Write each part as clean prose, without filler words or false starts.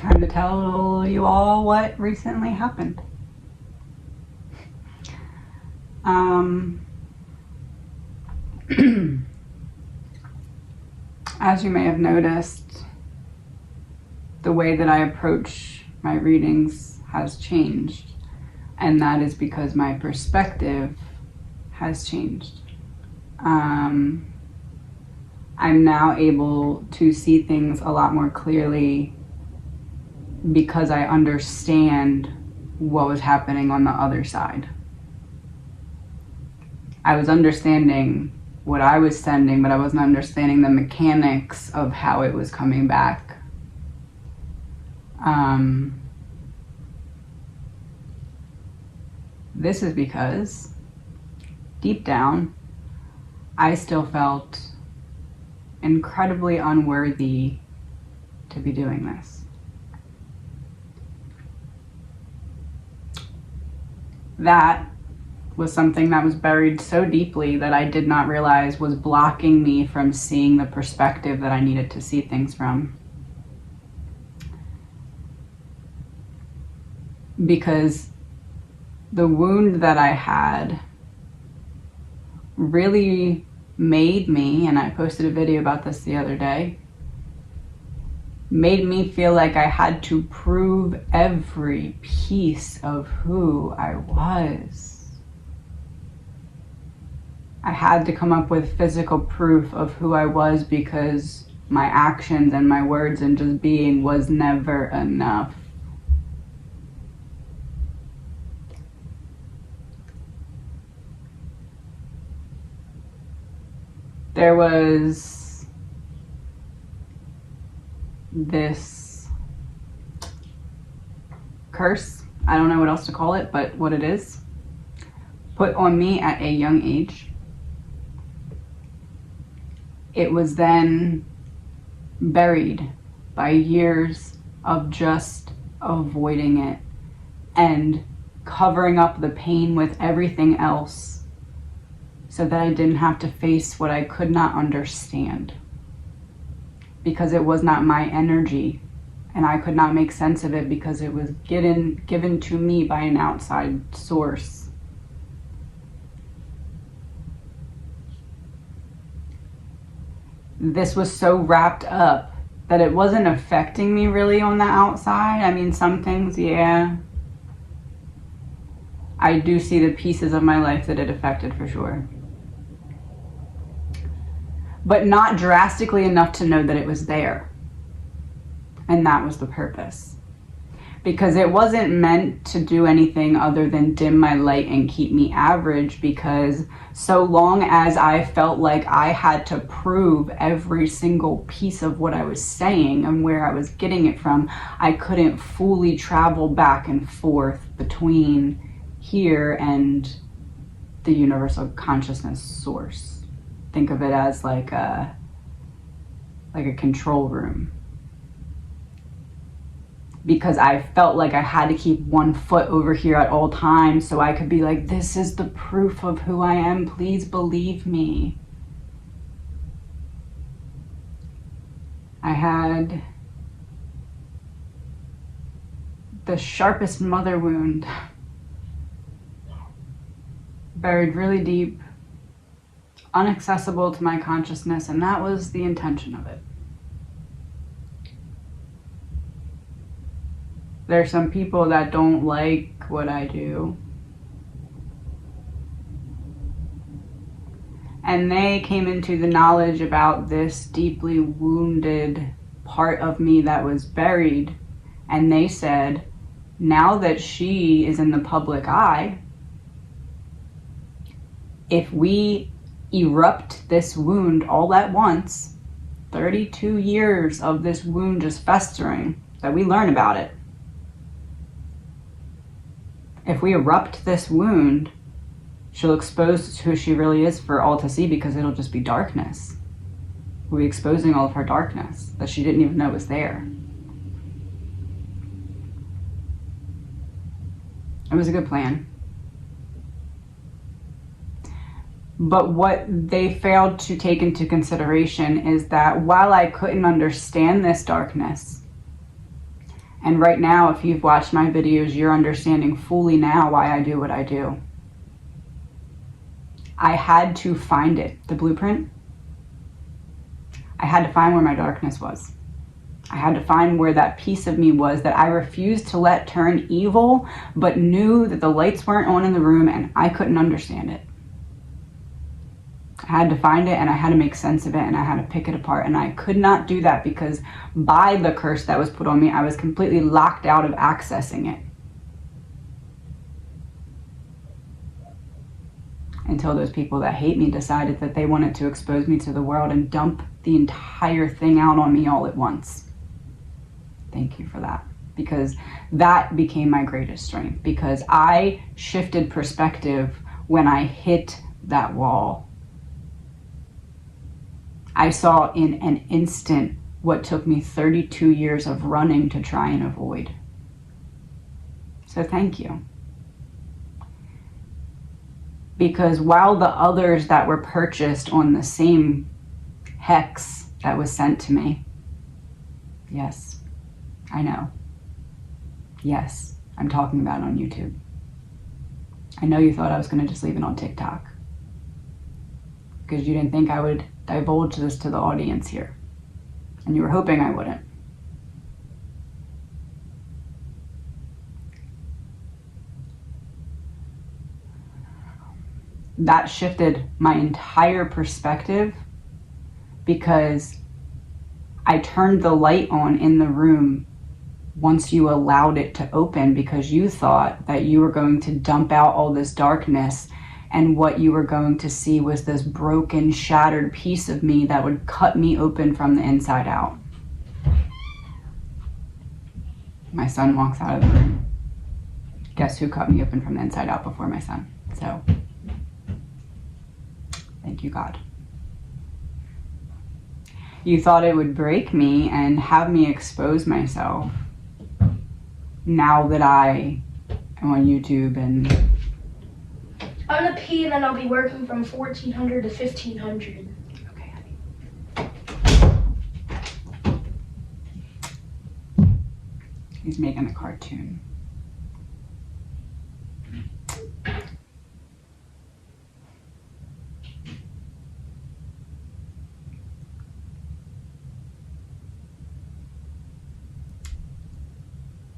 time to tell you all what recently happened. As you may have noticed, the way that I approach my readings has changed, and that is because my perspective has changed. I'm now able to see things a lot more clearly because I understand what was happening on the other side. I was understanding what I was sending, but I wasn't understanding the mechanics of how it was coming back. This is because deep down, I still felt incredibly unworthy to be doing this. That was something that was buried so deeply that I did not realize was blocking me from seeing the perspective that I needed to see things from. Because the wound that I had really made me, and I posted a video about this the other day, made me feel like I had to prove every piece of who I was. I had to come up with physical proof of who I was because my actions and my words and just being was never enough. There was this curse, I don't know what else to call it, but what it is, put on me at a young age. It was then buried by years of just avoiding it and covering up the pain with everything else so that I didn't have to face what I could not understand, because it was not my energy and I could not make sense of it because it was given to me by an outside source. This was so wrapped up that it wasn't affecting me really on the outside. I mean, some things, yeah. I do see the pieces of my life that it affected for sure. But not drastically enough to know that it was there. And that was the purpose. Because it wasn't meant to do anything other than dim my light and keep me average, because so long as I felt like I had to prove every single piece of what I was saying and where I was getting it from, I couldn't fully travel back and forth between here and the universal consciousness source. Think of it as like a control room. Because I felt like I had to keep one foot over here at all times so I could be like, this is the proof of who I am, please believe me. I had the sharpest mother wound buried really deep, inaccessible to my consciousness, and that was the intention of it. There's some people that don't like what I do, and they came into the knowledge about this deeply wounded part of me that was buried, and they said, now that she is in the public eye, if we erupt this wound all at once, 32 years of this wound just festering, that we learn about it. If we erupt this wound, she'll expose who she really is for all to see, because it'll just be darkness. We'll be exposing all of her darkness that she didn't even know was there. It was a good plan. But what they failed to take into consideration is that while I couldn't understand this darkness, And right now, if you've watched my videos, you're understanding fully now why I do what I do. I had to find it, the blueprint. I had to find where my darkness was. I had to find where that piece of me was that I refused to let turn evil, but knew that the lights weren't on in the room and I couldn't understand it. I had to find it and I had to make sense of it and I had to pick it apart. And I could not do that because by the curse that was put on me, I was completely locked out of accessing it. Until those people that hate me decided that they wanted to expose me to the world and dump the entire thing out on me all at once. Thank you for that. Because that became my greatest strength. Because I shifted perspective when I hit that wall. I saw in an instant what took me 32 years of running to try and avoid. So thank you. Because while the others that were purchased on the same hex that was sent to me, yes, I know. Yes, I'm talking about it on YouTube. I know you thought I was going to just leave it on TikTok. Because you didn't think I would divulge this to the audience here. And you were hoping I wouldn't. That shifted my entire perspective because I turned the light on in the room once you allowed it to open, because you thought that you were going to dump out all this darkness and what you were going to see was this broken, shattered piece of me that would cut me open from the inside out. My son walks out of the room. Guess who cut me open from the inside out before my son? So, thank you, God. You thought it would break me and have me expose myself. Now that I am on YouTube and... I'm gonna pee and then I'll be working from 1400 to 1500. Okay, honey. He's making a cartoon.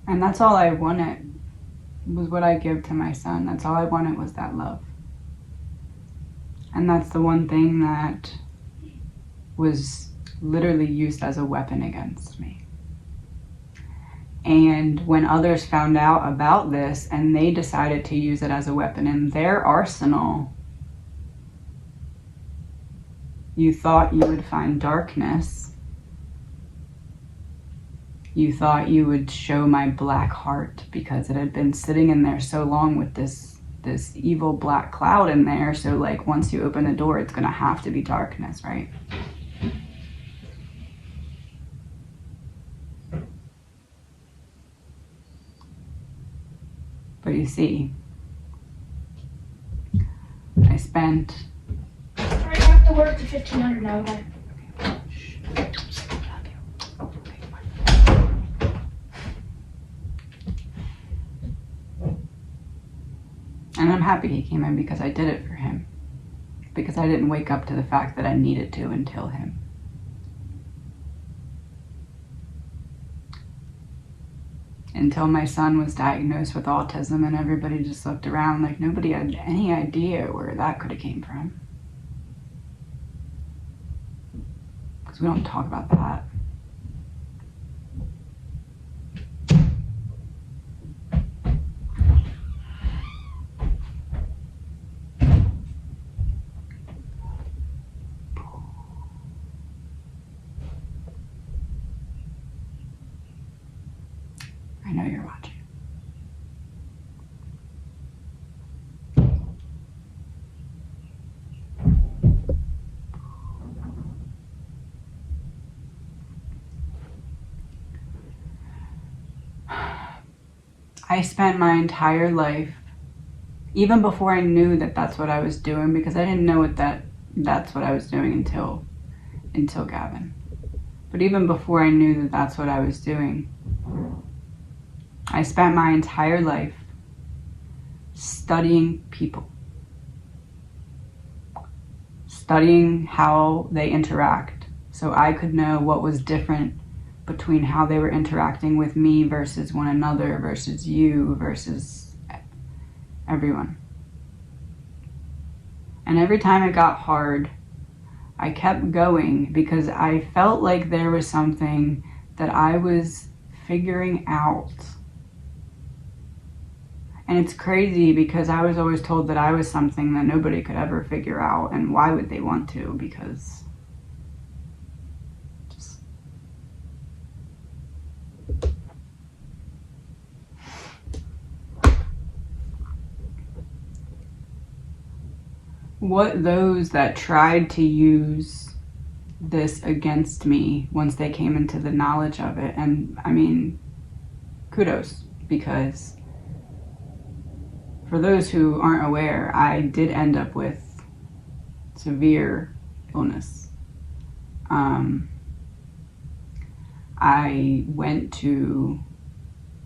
And that's all I wanted, was what I give to my son. That's all I wanted, was that love. And that's the one thing that was literally used as a weapon against me. And when others found out about this and they decided to use it as a weapon in their arsenal, you thought you would find darkness. You thought you would show my black heart because it had been sitting in there so long with this evil black cloud in there. So like once you open the door, it's gonna have to be darkness, right? But you see, I spent... I have to work to 1500 now, okay? And I'm happy he came in because I did it for him. Because I didn't wake up to the fact that I needed to until him. Until my son was diagnosed with autism and everybody just looked around like nobody had any idea where that could have came from. Because we don't talk about that. I know you're watching. I spent my entire life, even before I knew that that's what I was doing, because I didn't know that's what I was doing until Gavin. But even before I knew that that's what I was doing, I spent my entire life studying people, studying how they interact, so I could know what was different between how they were interacting with me versus one another versus you versus everyone. And every time it got hard, I kept going because I felt like there was something that I was figuring out. And it's crazy because I was always told that I was something that nobody could ever figure out. And why would they want to? Because just... what those that tried to use this against me once they came into the knowledge of it, and I mean, kudos, because for those who aren't aware, I did end up with severe illness. I went to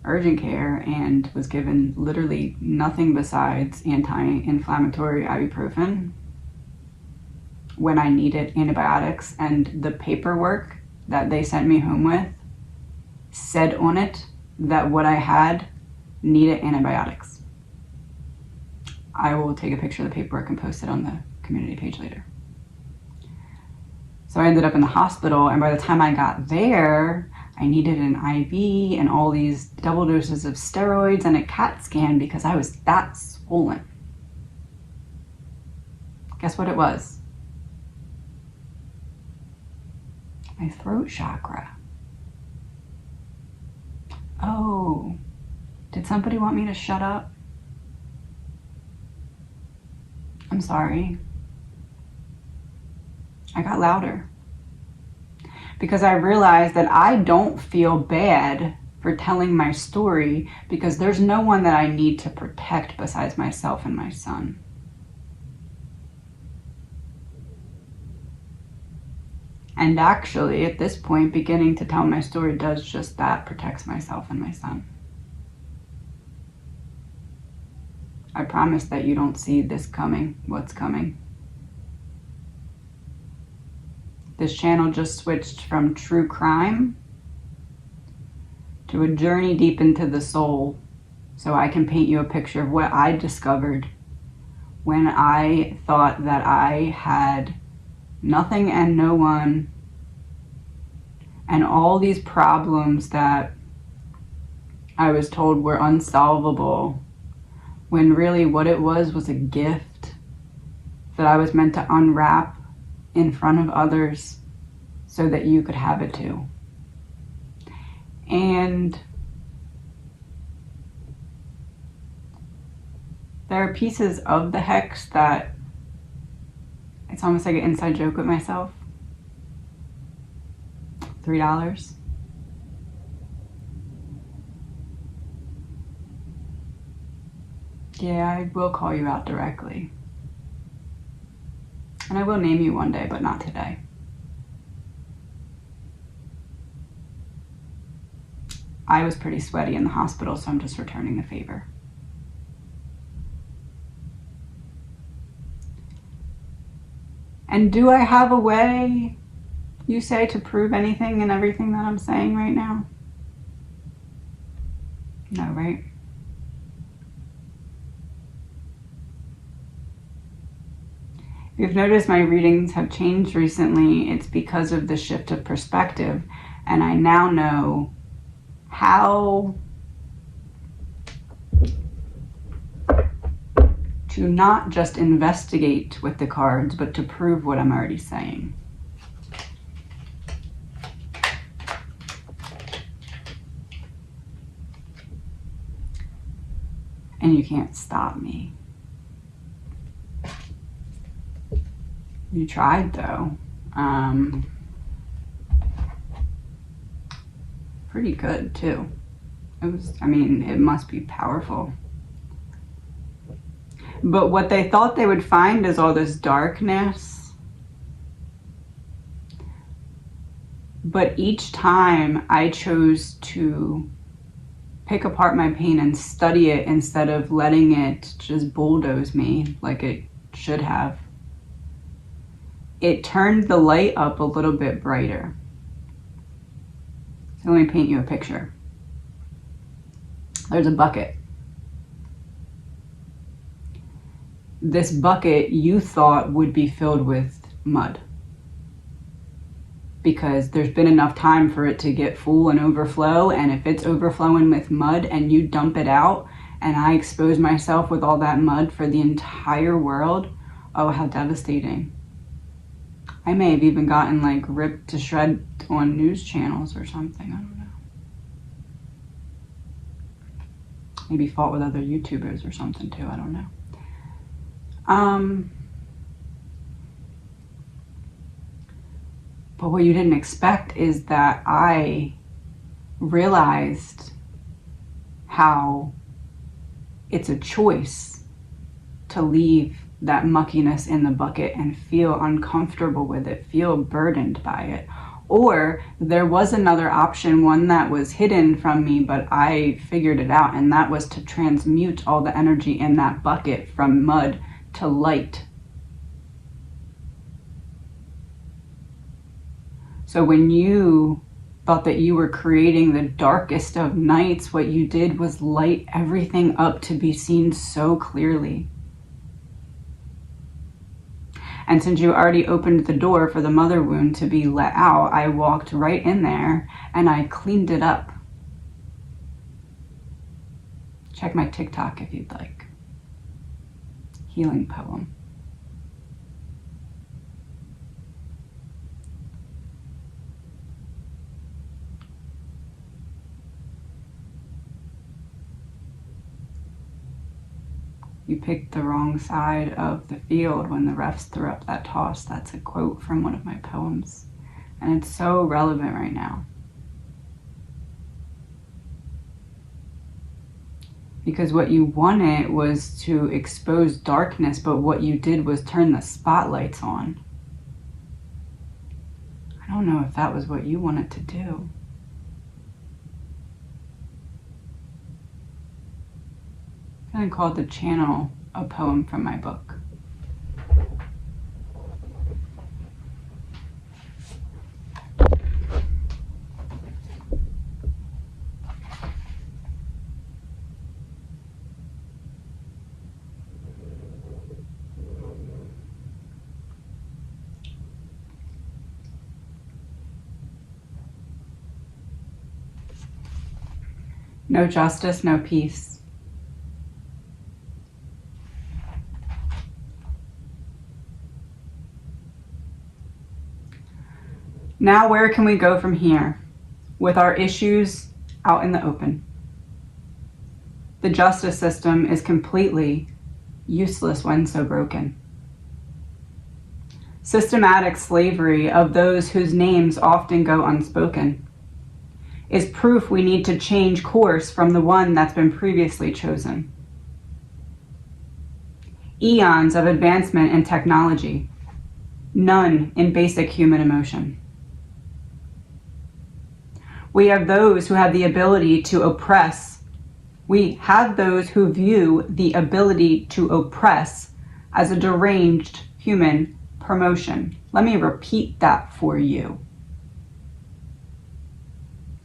urgent care and was given literally nothing besides anti-inflammatory ibuprofen when I needed antibiotics, and the paperwork that they sent me home with said on it that what I had needed antibiotics. I will take a picture of the paperwork and post it on the community page later. So I ended up in the hospital, and by the time I got there, I needed an IV and all these double doses of steroids and a CAT scan because I was that swollen. Guess what it was? My throat chakra. Oh, did somebody want me to shut up? I'm sorry. I got louder because I realized that I don't feel bad for telling my story because there's no one that I need to protect besides myself and my son. And actually, at this point, beginning to tell my story does just that, protects myself and my son. I promise that you don't see this coming, what's coming. This channel just switched from true crime to a journey deep into the soul, so I can paint you a picture of what I discovered when I thought that I had nothing and no one, and all these problems that I was told were unsolvable, when really what it was a gift that I was meant to unwrap in front of others so that you could have it too. And there are pieces of the hex that it's almost like an inside joke with myself. $3. Yeah, I will call you out directly. And I will name you one day, but not today. I was pretty sweaty in the hospital, so I'm just returning the favor. And do I have a way, you say, to prove anything and everything that I'm saying right now? No, right? If you've noticed my readings have changed recently, it's because of the shift of perspective, and I now know how to not just investigate with the cards, but to prove what I'm already saying. And you can't stop me. You tried though. Pretty good too. It was, I mean, it must be powerful. But what they thought they would find is all this darkness. But each time I chose to pick apart my pain and study it instead of letting it just bulldoze me like it should have, it turned the light up a little bit brighter. So let me paint you a picture. There's a bucket. This bucket you thought would be filled with mud because there's been enough time for it to get full and overflow, and if it's overflowing with mud and you dump it out and I expose myself with all that mud for the entire world, oh, how devastating. I may have even gotten like ripped to shreds on news channels or something, I don't know. Maybe fought with other YouTubers or something too, I don't know. But what you didn't expect is that I realized how it's a choice to leave that muckiness in the bucket and feel uncomfortable with it, feel burdened by it. Or there was another option, one that was hidden from me, but I figured it out, and that was to transmute all the energy in that bucket from mud to light. So when you thought that you were creating the darkest of nights, what you did was light everything up to be seen so clearly. And since you already opened the door for the mother wound to be let out, I walked right in there and I cleaned it up. Check my TikTok if you'd like. Healing poem. You picked the wrong side of the field when the refs threw up that toss. That's a quote from one of my poems. And it's so relevant right now. Because what you wanted was to expose darkness, but what you did was turn the spotlights on. I don't know if that was what you wanted to do. I called to channel a poem from my book. No justice, no peace. Now where can we go from here with our issues out in the open? The justice system is completely useless when so broken. Systematic slavery of those whose names often go unspoken is proof we need to change course from the one that's been previously chosen. Eons of advancement in technology, none in basic human emotion. We have those who have the ability to oppress. We have those who view the ability to oppress as a deranged human promotion. Let me repeat that for you,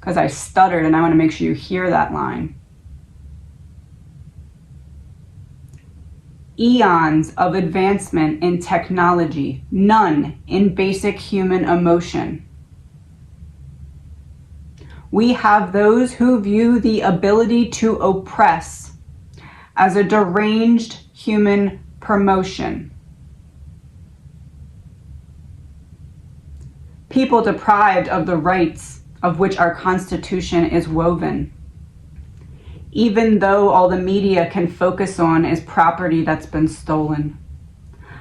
because I stuttered and I want to make sure you hear that line. Eons of advancement in technology, none in basic human emotion. We have those who view the ability to oppress as a deranged human promotion. People deprived of the rights of which our Constitution is woven, even though all the media can focus on is property that's been stolen.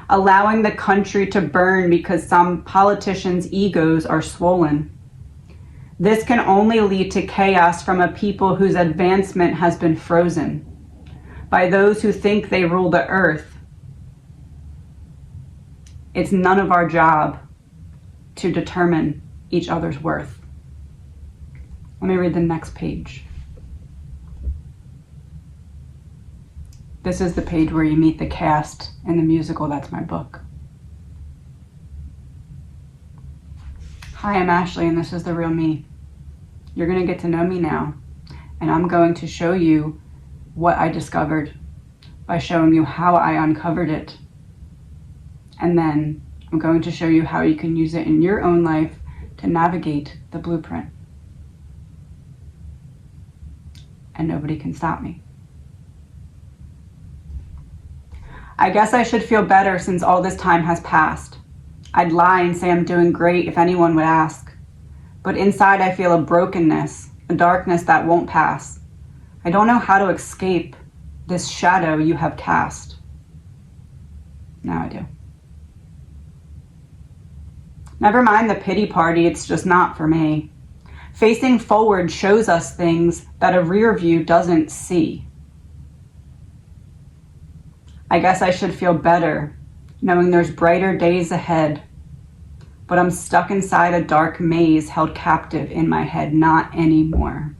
Allowing the country to burn because some politicians' egos are swollen. This can only lead to chaos from a people whose advancement has been frozen by those who think they rule the earth. It's none of our job to determine each other's worth. Let me read the next page. This is the page where you meet the cast in the musical That's My Book. Hi, I'm Ashley, and this is the real me. You're going to get to know me now, and I'm going to show you what I discovered by showing you how I uncovered it. And then I'm going to show you how you can use it in your own life to navigate the blueprint. And nobody can stop me. I guess I should feel better since all this time has passed. I'd lie and say I'm doing great if anyone would ask. But inside I feel a brokenness, a darkness that won't pass. I don't know how to escape this shadow you have cast. Now I do. Never mind the pity party, it's just not for me. Facing forward shows us things that a rear view doesn't see. I guess I should feel better, knowing there's brighter days ahead. But I'm stuck inside a dark maze held captive in my head, not anymore.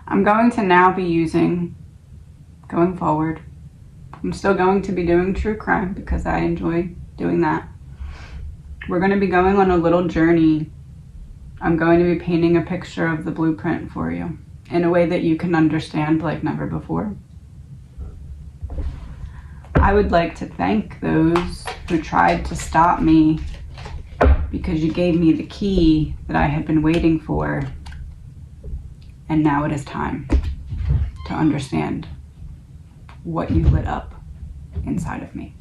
I'm going to now be using, going forward, I'm still going to be doing true crime because I enjoy doing that. We're going to be going on a little journey. I'm going to be painting a picture of the blueprint for you in a way that you can understand like never before. I would like to thank those who tried to stop me because you gave me the key that I had been waiting for. And now it is time to understand what you lit up inside of me.